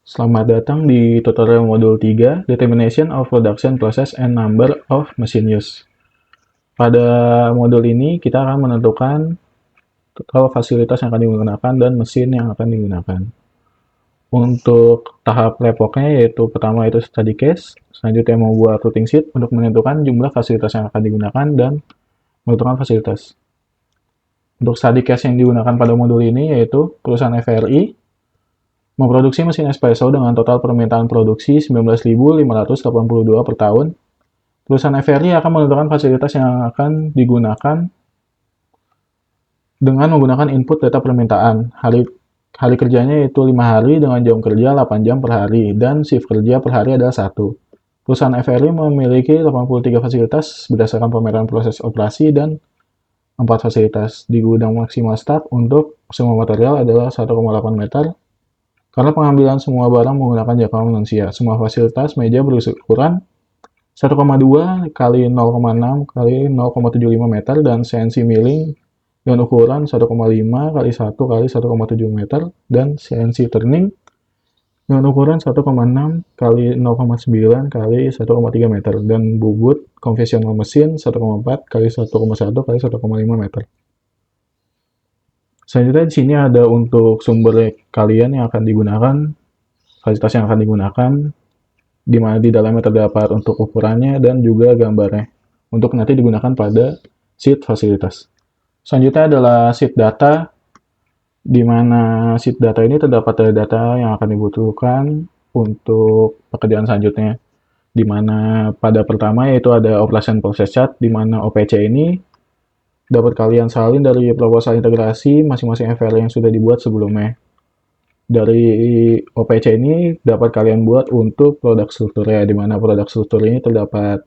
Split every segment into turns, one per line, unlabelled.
Selamat datang di tutorial modul 3, Determination of Production Process and Number of Machine Use. Pada modul ini, kita akan menentukan total fasilitas yang akan digunakan dan mesin yang akan digunakan. Untuk tahap lepoknya, yaitu pertama itu study case, selanjutnya membuat routing sheet untuk menentukan jumlah fasilitas yang akan digunakan dan menentukan fasilitas. Untuk study case yang digunakan pada modul ini, yaitu perusahaan FRI, memproduksi mesin espresso dengan total permintaan produksi 19.582 per tahun. Perusahaan FRI akan menentukan fasilitas yang akan digunakan dengan menggunakan input data permintaan. Hari kerjanya yaitu 5 hari dengan jam kerja 8 jam per hari dan shift kerja per hari adalah 1. Perusahaan FRI memiliki 83 fasilitas berdasarkan pameran proses operasi dan 4 fasilitas. Di gudang maksimal start untuk semua material adalah 1,8 meter. Karena pengambilan semua barang menggunakan jangkauan manusia, semua fasilitas meja berukuran 1,2 kali 0,6 kali 0,75 meter dan CNC milling dengan ukuran 1,5 kali 1 kali 1,7 meter dan CNC turning dengan ukuran 1,6 kali 0,9 kali 1,3 meter dan bubut konvensional mesin 1,4 kali 1,1 kali 1,5 meter. Selanjutnya di sini ada untuk sumber kalian yang akan digunakan, fasilitas yang akan digunakan, di mana di dalamnya terdapat untuk ukurannya dan juga gambarnya, untuk nanti digunakan pada sheet fasilitas. Selanjutnya adalah sheet data, di mana sheet data ini terdapat data yang akan dibutuhkan untuk pekerjaan selanjutnya, di mana pada pertama yaitu ada operation process chart, di mana OPC ini dapat kalian salin dari proposal integrasi masing-masing FL yang sudah dibuat sebelumnya. Dari OPC ini dapat kalian buat untuk produk strukturnya, di mana produk struktur ini terdapat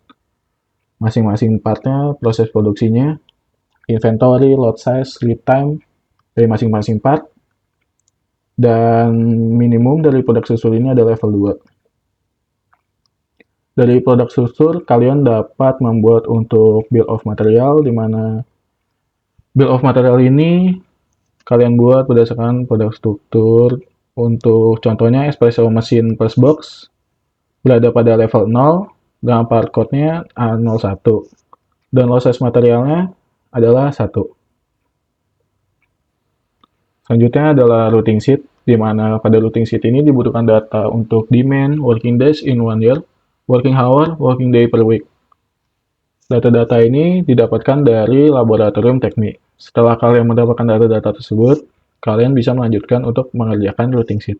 masing-masing partnya, proses produksinya, inventory, lot size, lead time dari masing-masing part, dan minimum dari produk struktur ini adalah level 2. Dari produk struktur, kalian dapat membuat untuk bill of material, di mana bill of material ini kalian buat berdasarkan produk struktur. Untuk contohnya, espresso mesin plus box berada pada level 0 dengan part code-nya A01 dan lot size materialnya adalah 1. Selanjutnya adalah routing sheet, di mana pada routing sheet ini dibutuhkan data untuk demand, working days in 1 year, working hour, working day per week. Data-data ini didapatkan dari laboratorium teknik. Setelah kalian mendapatkan data-data tersebut, kalian bisa melanjutkan untuk mengerjakan routing sheet.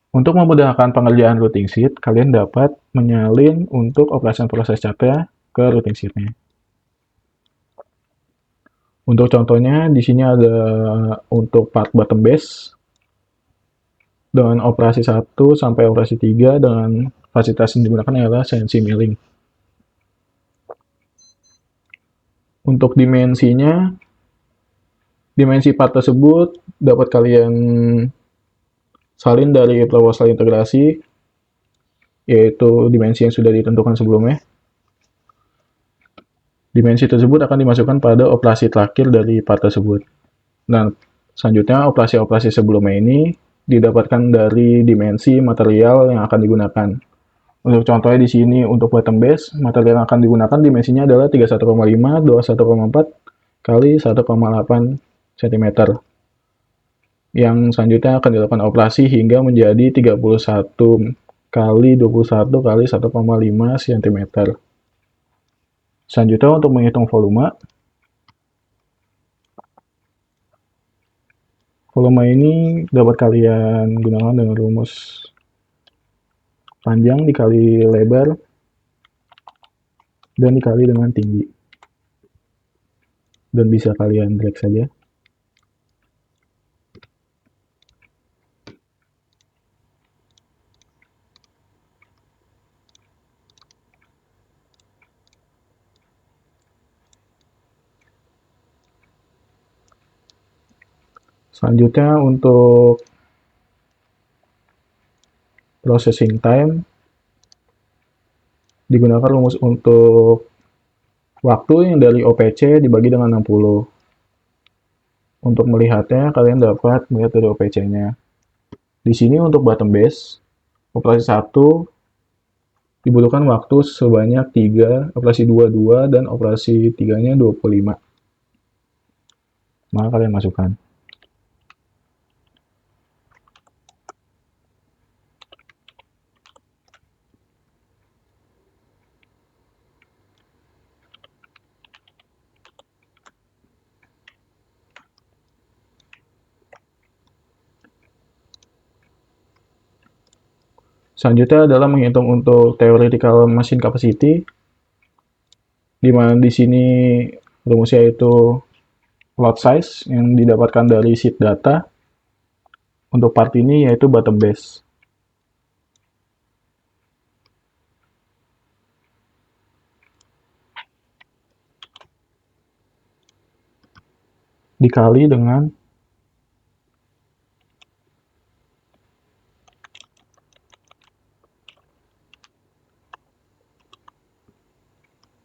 Untuk memudahkan pengerjaan routing sheet, kalian dapat menyalin untuk operation proses chart-nya ke routing sheet-nya. Untuk contohnya, di sini ada untuk part bottom base dengan operasi 1 sampai operasi 3 dengan fasilitas yang digunakan adalah CNC milling. Untuk dimensinya, dimensi part tersebut dapat kalian salin dari proposal integrasi, yaitu dimensi yang sudah ditentukan sebelumnya. Dimensi tersebut akan dimasukkan pada operasi terakhir dari part tersebut. Nah, selanjutnya operasi-operasi sebelumnya ini didapatkan dari dimensi material yang akan digunakan. Untuk contohnya di sini untuk bottom base, material yang akan digunakan dimensinya adalah 31,5, 21,4 kali 1,8 cm. Yang selanjutnya akan dilakukan operasi hingga menjadi 31 kali 21 kali 1,5 cm. Selanjutnya untuk menghitung volume. Volume ini dapat kalian gunakan dengan rumus panjang dikali lebar dan dikali dengan tinggi. Dan bisa kalian drag saja. Selanjutnya untuk processing time, digunakan rumus untuk waktu yang dari OPC dibagi dengan 60. Untuk melihatnya, kalian dapat melihat dari OPC-nya. Di sini untuk bottom base, operasi 1 dibutuhkan waktu sebanyak 3, operasi 2, 2, dan operasi 3-nya 25. Maka kalian masukkan. Selanjutnya adalah menghitung untuk theoretical machine capacity, di mana di sini rumusnya itu lot size yang didapatkan dari sheet data. Untuk part ini yaitu bottom base. Dikali dengan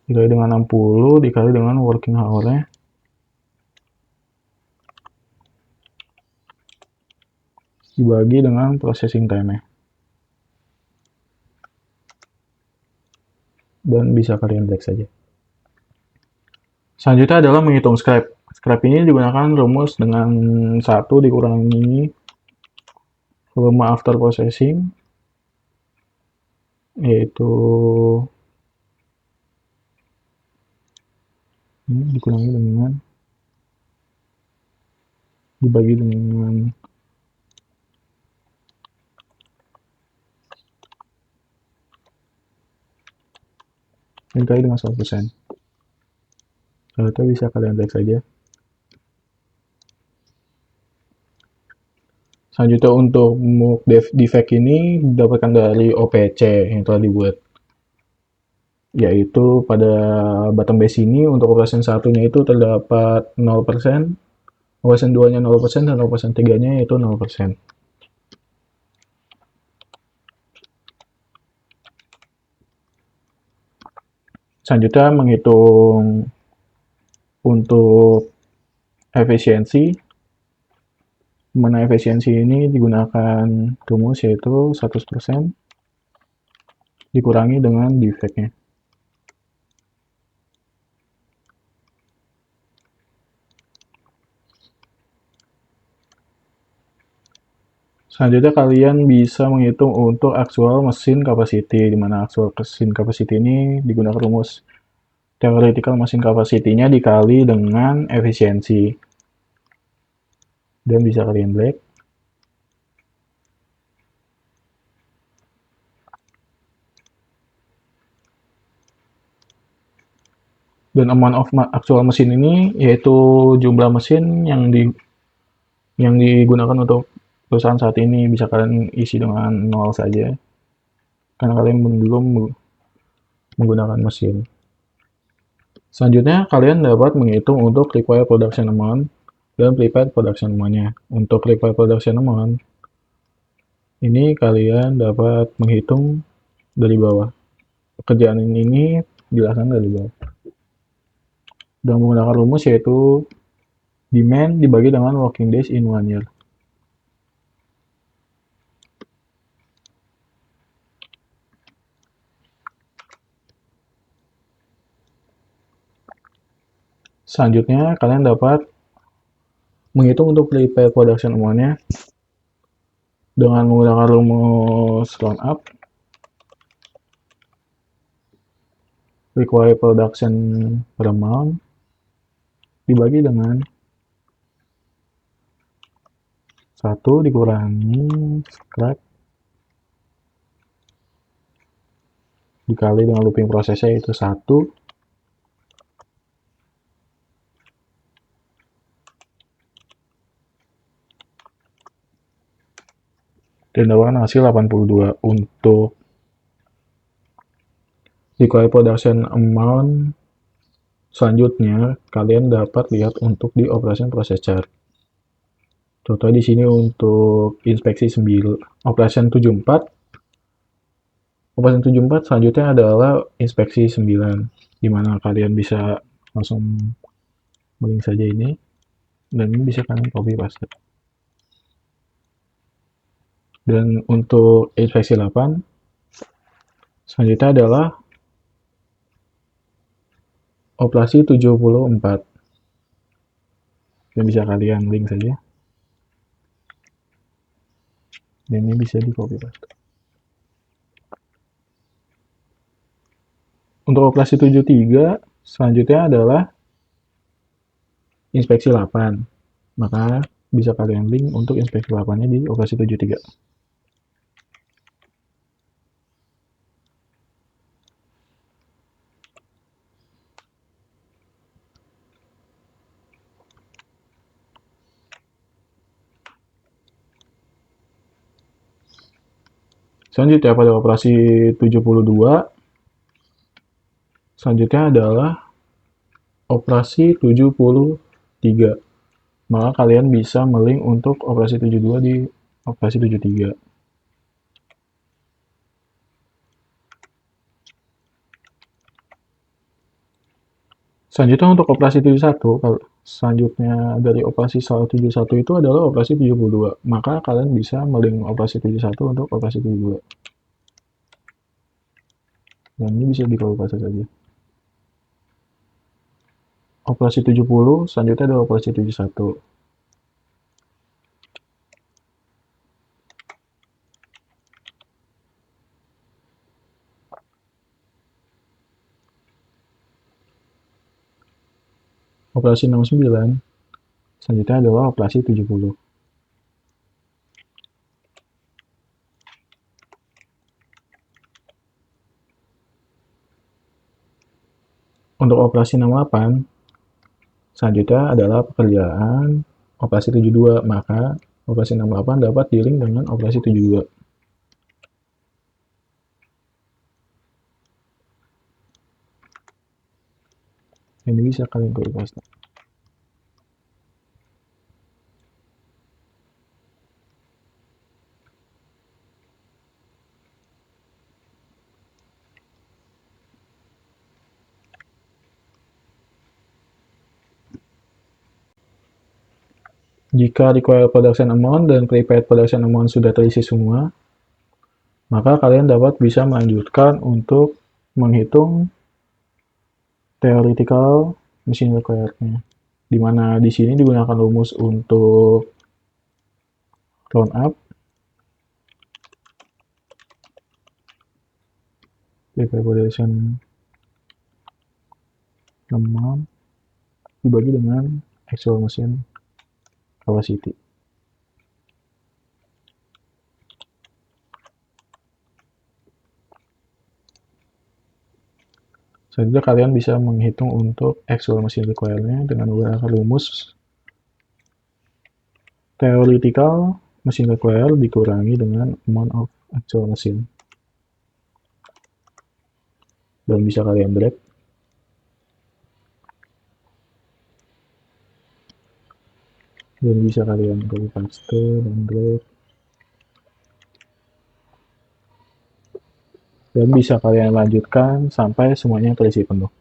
dikali dengan 60 dikali dengan working hour-nya dibagi dengan processing time-nya. Dan bisa kalian break saja. Selanjutnya adalah menghitung scrap. Scrap ini digunakan rumus dengan 1 dikurangi volume after processing, yaitu ini dikurangi dengan dibagi dengan dikali dengan 100%. Ternyata bisa kalian break saja. Selanjutnya untuk defect ini didapatkan dari OPC yang telah dibuat. Yaitu pada bottom base ini untuk operation satunya itu terdapat 0%, operation 2-nya 0%, dan operation 3-nya itu 0%. Selanjutnya menghitung untuk efisiensi, mana efisiensi ini digunakan rumus yaitu 100% dikurangi dengan defect-nya. Selanjutnya kalian bisa menghitung untuk actual machine capacity, di mana actual machine capacity ini digunakan rumus theoretical machine capacity-nya dikali dengan efisiensi. Dan bisa kalian break. Dan amount of actual mesin ini yaitu jumlah mesin yang digunakan untuk perusahaan saat ini. Bisa kalian isi dengan 0 saja karena kalian belum menggunakan mesin. Selanjutnya kalian dapat menghitung untuk required production amount dan prepared production amount-nya. Untuk required production amount ini kalian dapat menghitung dari bawah. Pekerjaan ini dilakukan dari bawah dengan menggunakan rumus yaitu demand dibagi dengan working days in 1 year. Selanjutnya kalian dapat menghitung untuk prepared production amount-nya dengan menggunakan rumus roundup required production per amount dibagi dengan 1 dikurangi scrap dikali dengan looping prosesnya itu 1 dan dapatkan hasil 82. Untuk required production amount selanjutnya kalian dapat lihat untuk di operation process chart. Contoh di sini untuk inspeksi 9 operation 74. Operation 74 selanjutnya adalah inspeksi 9, di mana kalian bisa langsung link saja ini dan ini bisa kalian copy paste. Dan untuk inspeksi 8, selanjutnya adalah operasi 74. Dan bisa kalian link saja. Dan ini bisa di copy paste. Untuk operasi 73, selanjutnya adalah inspeksi 8. Maka bisa kalian link untuk inspeksi 8-nya di operasi 73. Selanjutnya pada operasi 72, selanjutnya adalah operasi 73. Maka kalian bisa melink untuk operasi 72 di operasi 73. Selanjutnya untuk operasi 71, selanjutnya dari operasi 171 itu adalah operasi 72. Maka kalian bisa melink operasi 71 untuk operasi 72. Dan ini bisa di copy paste saja. Operasi 70, selanjutnya adalah operasi 71. Operasi 69, selanjutnya adalah operasi 70. Untuk operasi 68, selanjutnya adalah pekerjaan operasi 72, maka operasi 68 dapat di-link dengan operasi 72. Ini bisa kalian copy paste. Jika required production amount dan prepared production amount sudah terisi semua, maka kalian dapat bisa melanjutkan untuk menghitung theoretical machine required-nya. Di mana di sini digunakan rumus untuk round up, prepared production amount dibagi dengan actual machine capacity. Selanjutnya kalian bisa menghitung untuk actual machine require-nya dengan menggunakan rumus theoretical machine require dikurangi dengan amount of actual machine. Dan bisa kalian drag. Dan bisa kalian copy paste dan drag. Dan bisa kalian lanjutkan sampai semuanya terisi penuh.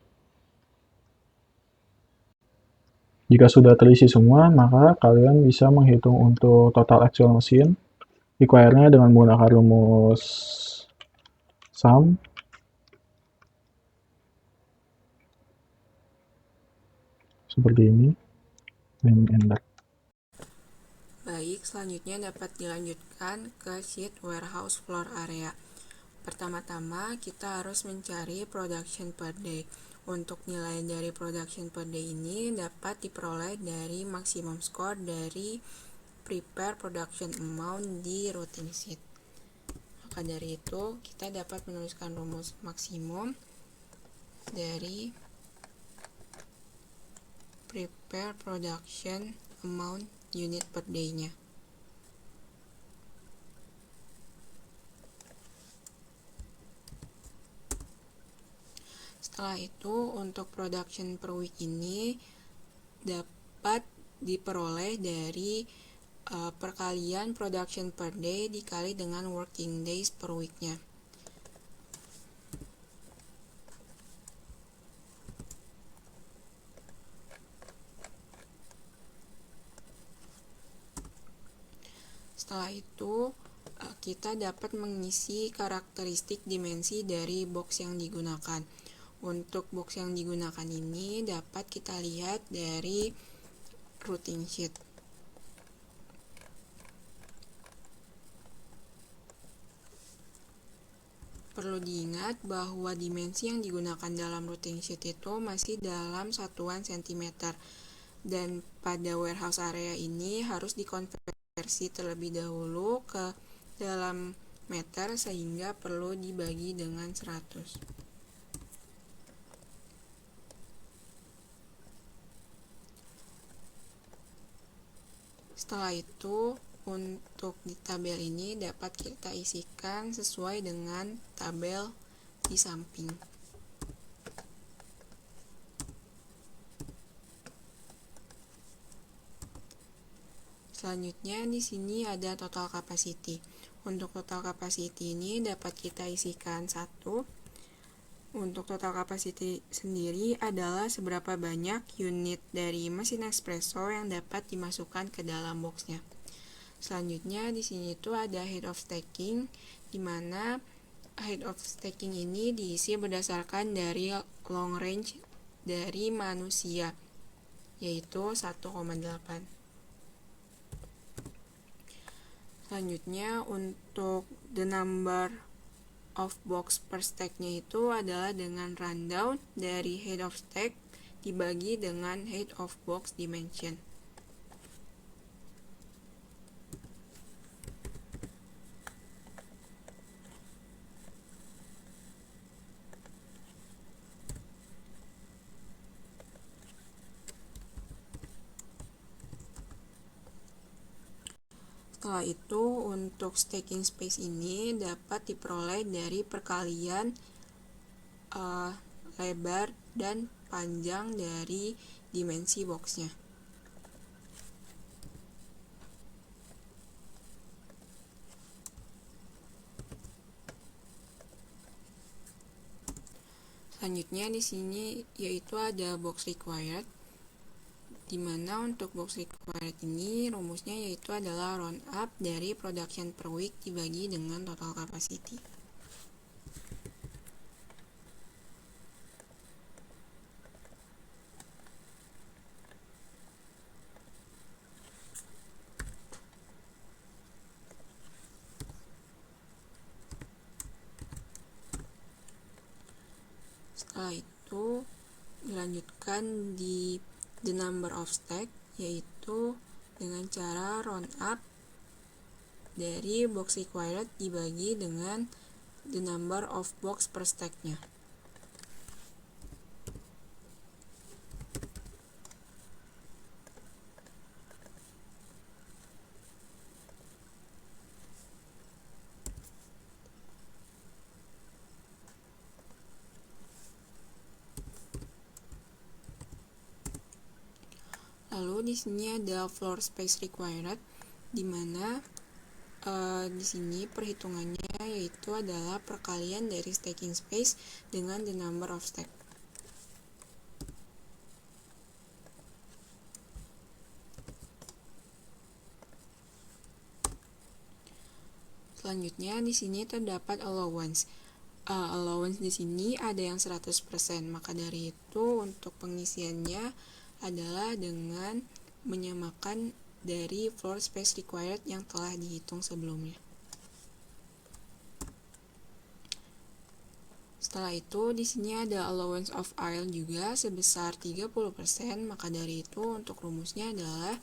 Jika sudah terisi semua, maka kalian bisa menghitung untuk total actual machine require-nya dengan menggunakan rumus sum. Seperti ini. Dan enter.
Baik, selanjutnya dapat dilanjutkan ke sheet warehouse floor area. Pertama-tama kita harus mencari production per day. Untuk nilai dari production per day ini dapat diperoleh dari maximum score dari prepare production amount di routine sheet. Maka dari itu kita dapat menuliskan rumus maksimum dari prepare production amount unit per day-nya. Setelah itu untuk production per week ini dapat diperoleh dari perkalian production per day dikali dengan working days per week-nya. Setelah itu kita dapat mengisi karakteristik dimensi dari box yang digunakan. Untuk box yang digunakan ini dapat kita lihat dari routing sheet. Perlu diingat bahwa dimensi yang digunakan dalam routing sheet itu masih dalam satuan cm, dan pada warehouse area ini harus dikonversi terlebih dahulu ke dalam meter sehingga perlu dibagi dengan 100. Setelah itu, untuk di tabel ini dapat kita isikan sesuai dengan tabel di samping. Selanjutnya di sini ada total capacity. Untuk total capacity ini dapat kita isikan 1. Untuk total capacity sendiri adalah seberapa banyak unit dari mesin espresso yang dapat dimasukkan ke dalam boxnya. Selanjutnya di sini itu ada head of stacking, di mana head of stacking ini diisi berdasarkan dari long range dari manusia, yaitu 1,8. Selanjutnya untuk the number of box per stack-nya itu adalah dengan rundown dari head of stack dibagi dengan head of box dimension. Setelah itu, untuk stacking space ini dapat diperoleh dari perkalian lebar dan panjang dari dimensi boxnya. Selanjutnya di sini yaitu ada box required, di mana untuk box required ini rumusnya yaitu adalah round up dari production per week dibagi dengan total capacity. Setelah itu dilanjutkan di the number of stack, yaitu dengan cara round up dari box required dibagi dengan the number of box per stack-nya. Lalu di sini ada floor space required, di mana di sini perhitungannya yaitu adalah perkalian dari stacking space dengan the number of stack. Selanjutnya di sini terdapat allowance. Allowance di sini ada yang 100%, maka dari itu untuk pengisiannya adalah dengan menyamakan dari floor space required yang telah dihitung sebelumnya. Setelah itu di sini ada allowance of aisle juga sebesar 30%, maka dari itu untuk rumusnya adalah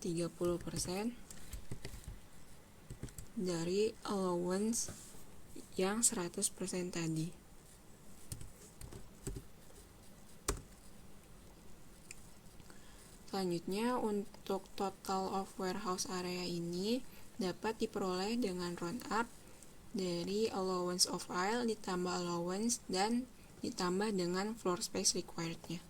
30% dari allowance yang 100% tadi. Selanjutnya untuk total of warehouse area ini dapat diperoleh dengan round up dari allowance of aisle ditambah allowance dan ditambah dengan floor space required-nya.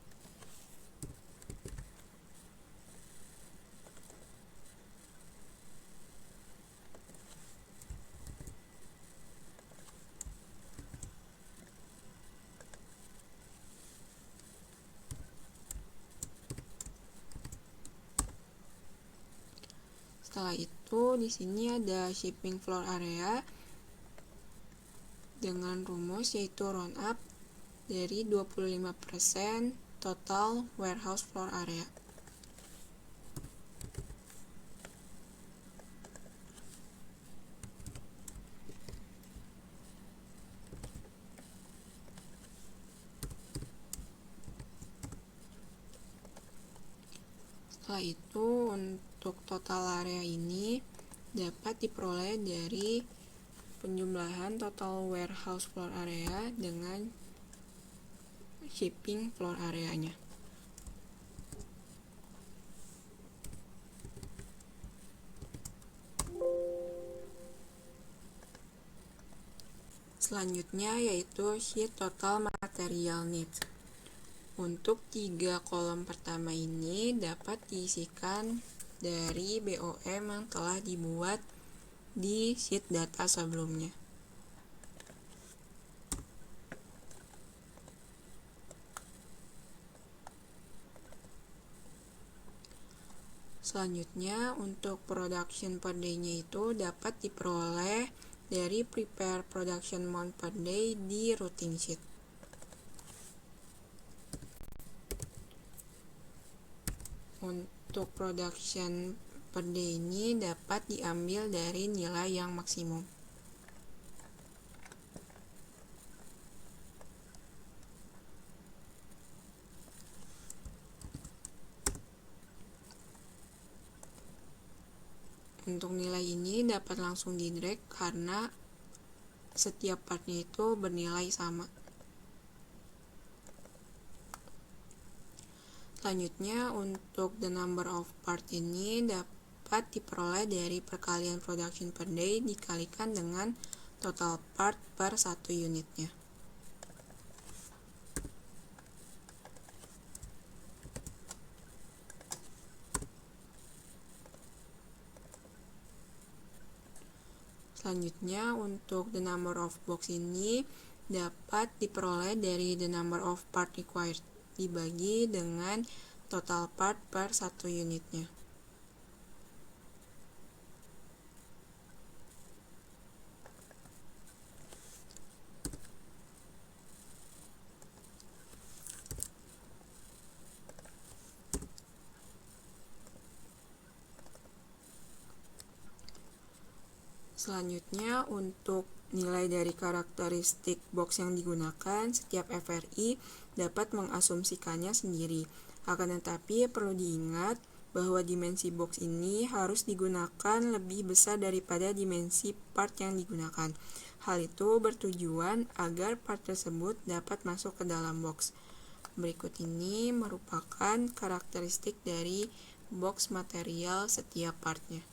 Setelah itu di sini ada shipping floor area dengan rumus yaitu round up dari 25% total warehouse floor area. Setelah itu untuk total area ini dapat diperoleh dari penjumlahan total warehouse floor area dengan shipping floor areanya. Selanjutnya yaitu sheet total material needs. Untuk 3 kolom pertama ini dapat diisikan dari BOM yang telah dibuat di sheet data sebelumnya. Selanjutnya untuk production per day-nya itu dapat diperoleh dari prepare production month per day di routing sheet. Untuk production per day ini dapat diambil dari nilai yang maksimum. Untuk nilai ini dapat langsung di drag karena setiap partnya itu bernilai sama. Selanjutnya untuk the number of part ini dapat diperoleh dari perkalian production per day dikalikan dengan total part per satu unitnya. Selanjutnya untuk the number of box ini dapat diperoleh dari the number of part required dibagi dengan total part per satu unitnya. Selanjutnya untuk nilai dari karakteristik box yang digunakan, setiap FRI dapat mengasumsikannya sendiri. Akan tetapi perlu diingat bahwa dimensi box ini harus digunakan lebih besar daripada dimensi part yang digunakan. Hal itu bertujuan agar part tersebut dapat masuk ke dalam box. Berikut ini merupakan karakteristik dari box material setiap partnya.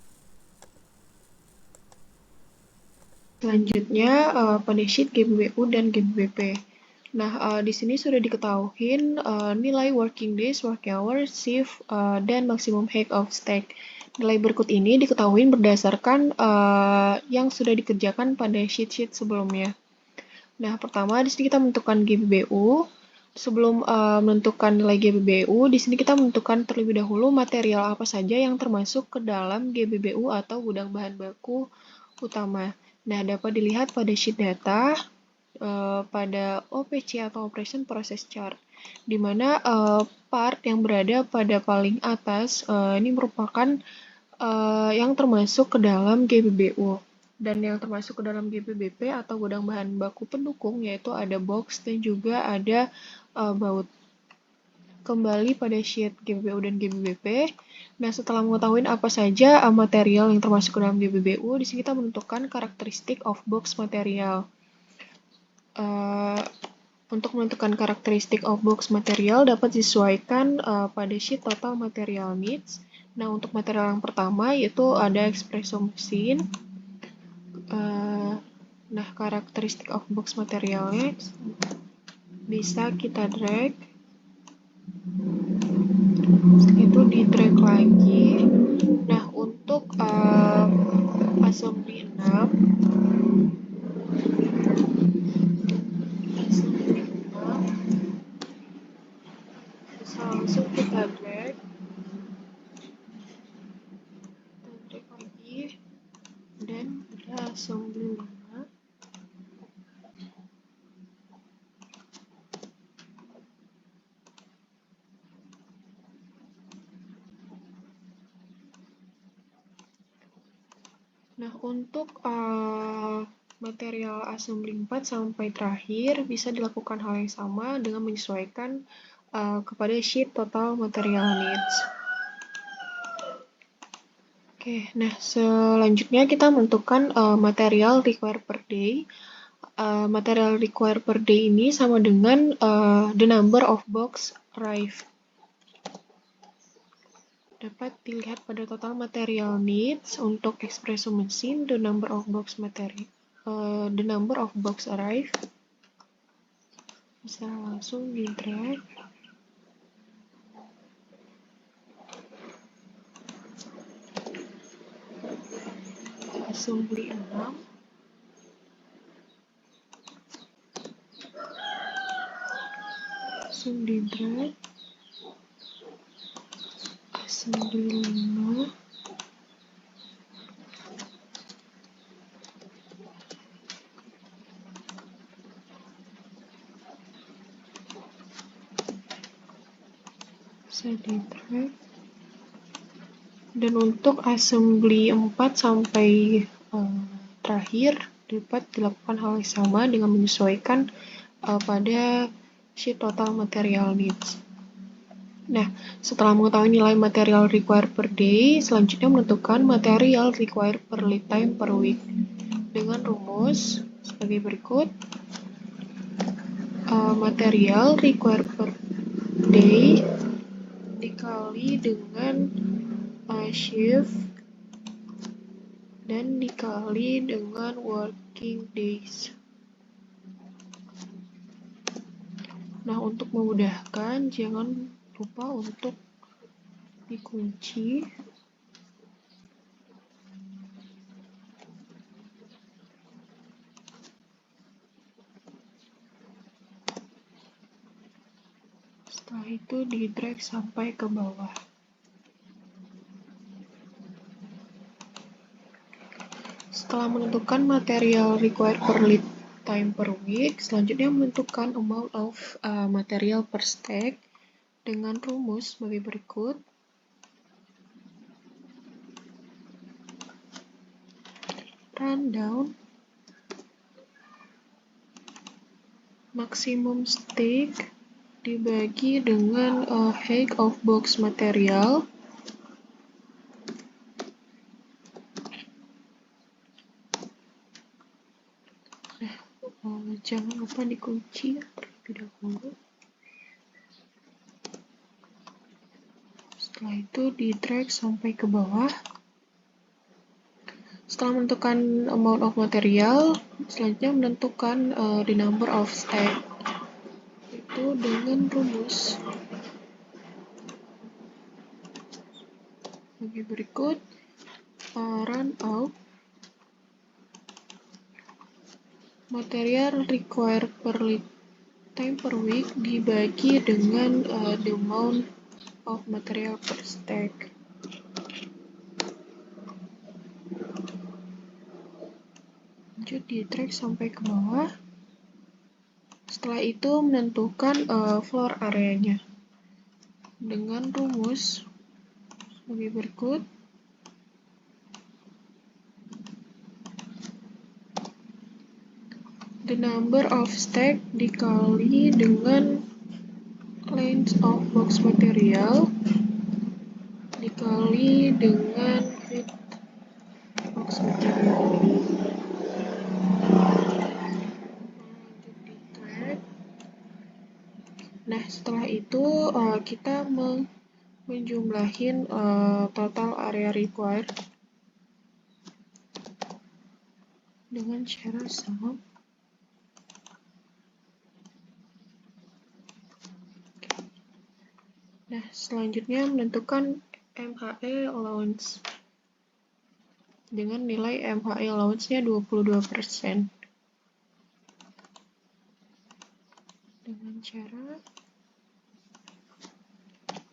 Selanjutnya pada sheet GBBU dan GBBP. Nah, di sini sudah diketahui nilai working days, work hours, shift, dan maximum height of stack. Nilai berikut ini diketahui berdasarkan yang sudah dikerjakan pada sheet-sheet sebelumnya. Nah, pertama di sini kita menentukan GBBU. Sebelum menentukan nilai GBBU, di sini kita menentukan terlebih dahulu material apa saja yang termasuk ke dalam GBBU atau gudang bahan baku utama. Nah, dapat dilihat pada sheet data pada OPC atau Operation Process Chart, di mana part yang berada pada paling atas ini merupakan yang termasuk ke dalam GBBU. Dan yang termasuk ke dalam GBBP atau gudang bahan baku pendukung yaitu ada box dan juga ada baut. Kembali pada sheet GBBU dan GBBP. Nah, setelah mengetahui apa saja material yang termasuk ke dalam GBBU, di sini kita menentukan karakteristik of box material. Untuk menentukan karakteristik of box material dapat disesuaikan pada sheet total material needs. Nah, untuk material yang pertama yaitu ada espresso mesin. Nah, karakteristik of box materialnya bisa kita drag. Itu di drag lagi. Nah, untuk assembly 6 bisa langsung kita drag 95. Nah, untuk material assembly 4 sampai terakhir bisa dilakukan hal yang sama dengan menyesuaikan kepada sheet total material needs. Oke, nah selanjutnya kita menentukan material required per day. Material required per day ini sama dengan the number of box arrived. Dapat dilihat pada total material needs untuk espresso mesin, the number of box arrived. Bisa langsung di drag. Assembly 6. Langsung di drag. Assembly 5. Bisa di drag. Dan untuk assembly 4 sampai terakhir dapat dilakukan hal yang sama dengan menyesuaikan pada sheet total material needs. Nah, setelah mengetahui nilai material required per day, selanjutnya menentukan material required per lead time per week dengan rumus sebagai berikut. Material required per day dikali dengan shift dan dikali dengan working days. Nah, untuk memudahkan, jangan lupa untuk dikunci. Setelah itu di drag sampai ke bawah. Setelah menentukan material required per lead time per week, selanjutnya menentukan amount of material per stack dengan rumus sebagai berikut. Rundown maksimum stack dibagi dengan height of box material jangan lupa dikunci terlebih dahulu. Setelah itu di drag sampai ke bawah. Setelah menentukan amount of material, selanjutnya menentukan the number of stack, itu dengan rumus sebagai berikut. Run out material required per lead time per week dibagi dengan the amount of material per stack. Lanjut di drag sampai ke bawah. Setelah itu menentukan floor areanya dengan rumus sebagai berikut. The number of stack dikali dengan length of box material dikali dengan width box material. Lanjut di drag. Nah, setelah itu kita menjumlahin total area required dengan cara sum. Nah, selanjutnya menentukan MHE allowance dengan nilai MHE allowance-nya 22% dengan cara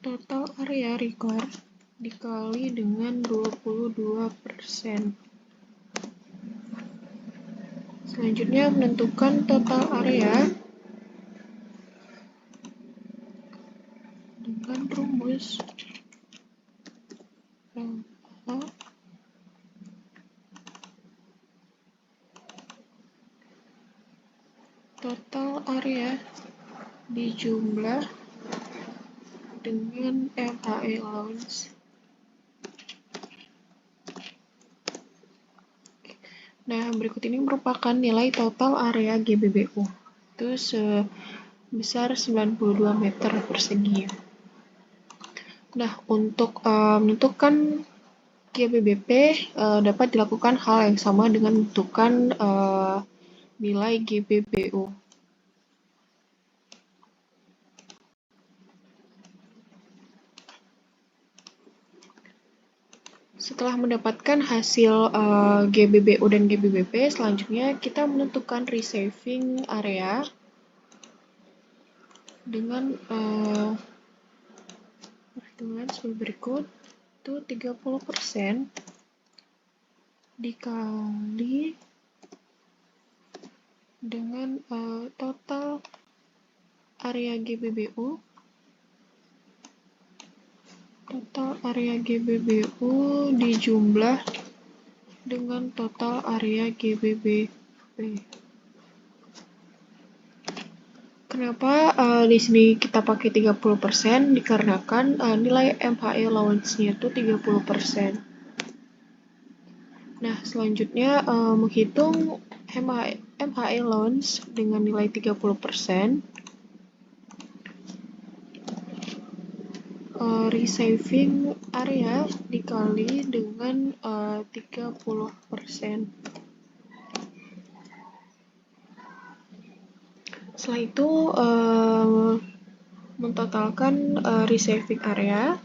total area required dikali dengan 22%. Selanjutnya menentukan total area dengan rumus total area dijumlah dengan MHE allowance. Nah, berikut ini merupakan nilai total area GBBU. Itu sebesar 92 meter persegi. Nah, untuk menentukan GBBP dapat dilakukan hal yang sama dengan menentukan nilai GBBU. Setelah mendapatkan hasil GBBU dan GBBP, selanjutnya kita menentukan receiving area dengan perhitungan sebagai berikut. Itu 30% dikali dengan total area GBBU. Total area GBBU dijumlah dengan total area GBBP. Kenapa di sini kita pakai 30%? Dikarenakan nilai MHE allowance-nya itu 30%. Nah, selanjutnya menghitung MHE allowance dengan nilai 30%. Receiving area dikali dengan 30%. Setelah itu mentotalkan receiving area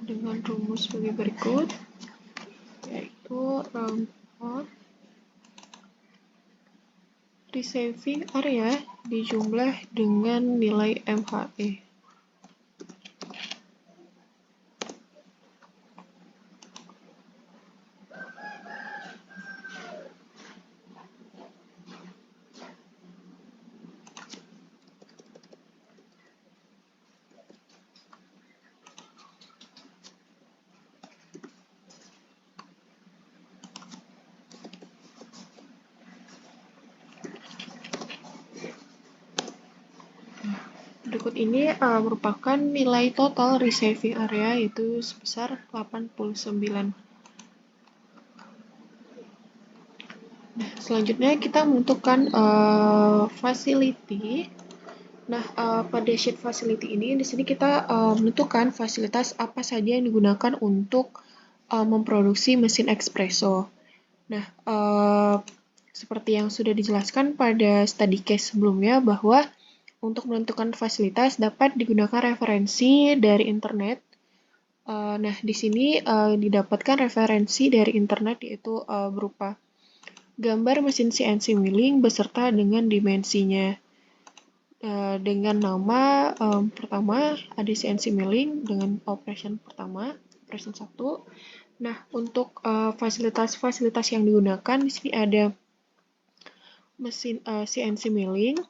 dengan rumus sebagai berikut, yaitu round off receiving area dijumlah dengan nilai MHE. Berikut ini merupakan nilai total receiving area, yaitu sebesar 89. Nah, selanjutnya kita menentukan facility. Nah, pada sheet facility ini, di sini kita menentukan fasilitas apa saja yang digunakan untuk memproduksi mesin espresso. Nah, seperti yang sudah dijelaskan pada study case sebelumnya, bahwa untuk menentukan fasilitas dapat digunakan referensi dari internet. Nah, di sini didapatkan referensi dari internet, yaitu berupa gambar mesin CNC milling beserta dengan dimensinya. Dengan nama pertama ada CNC milling dengan operation pertama, operation 1. Nah, untuk fasilitas-fasilitas yang digunakan di sini ada mesin CNC milling,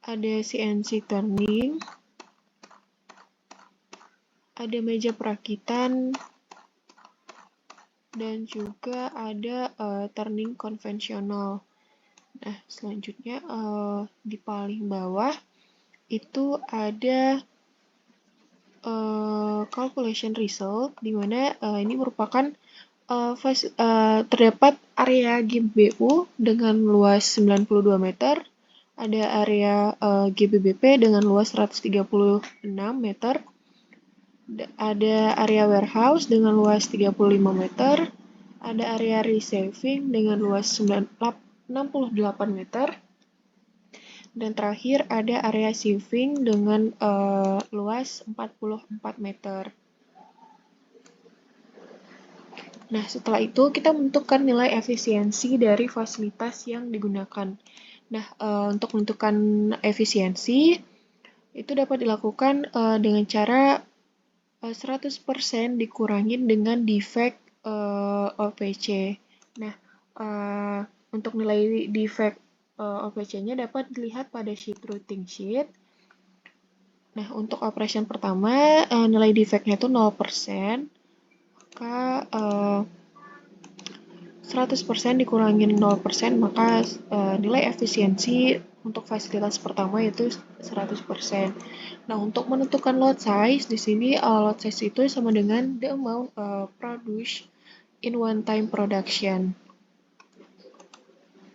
ada CNC turning, ada meja perakitan, dan juga ada turning konvensional. Nah, selanjutnya di paling bawah itu ada calculation result, di mana ini merupakan terdapat area GBBU dengan luas 92 meter, ada area GBBP dengan luas 136 meter, ada area warehouse dengan luas 35 meter, ada area receiving dengan luas 68 meter, dan terakhir ada area sieving dengan luas 44 meter. Nah, setelah itu kita menentukan nilai efisiensi dari fasilitas yang digunakan. Nah, untuk menentukan efisiensi itu dapat dilakukan dengan cara 100% dikurangin dengan defect OPC. Nah, untuk nilai defect OPC-nya dapat dilihat pada sheet routing sheet. Nah, untuk operation pertama, nilai defect-nya itu 0%, maka 100% dikurangin 0%, maka nilai efisiensi untuk fasilitas pertama itu 100%. Nah, untuk menentukan lot size, di sini lot size itu sama dengan the amount produced in one time production.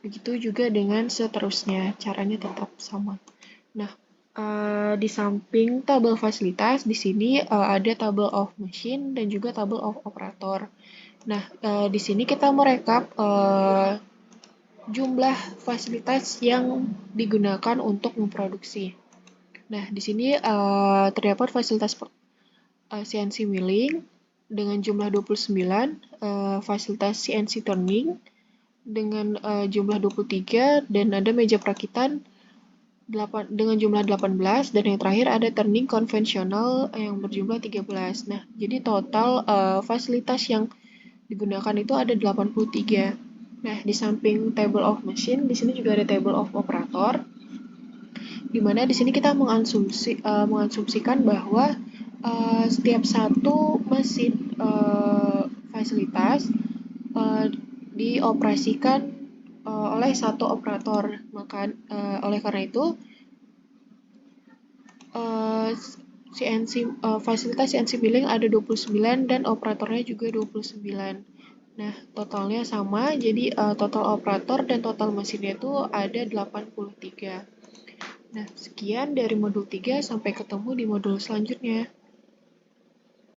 Begitu juga dengan seterusnya, caranya tetap sama. Nah, di samping tabel fasilitas, di sini ada table of machine dan juga table of operator. Nah, di sini kita merekap jumlah fasilitas yang digunakan untuk memproduksi. Nah, di sini terdapat fasilitas CNC milling dengan jumlah 29, fasilitas CNC turning dengan jumlah 23, dan ada meja perakitan dengan jumlah 18, dan yang terakhir ada turning konvensional yang berjumlah 13. Nah, jadi total fasilitas yang digunakan itu ada 83. Nah, di samping table of machine, di sini juga ada table of operator, di mana di sini kita mengasumsikan bahwa setiap satu mesin fasilitas dioperasikan oleh satu operator. Maka oleh karena itu fasilitas CNC milling ada 29 dan operatornya juga 29. Nah, totalnya sama, jadi total operator dan total mesinnya itu ada 83. Nah, sekian dari modul 3, sampai ketemu di modul selanjutnya.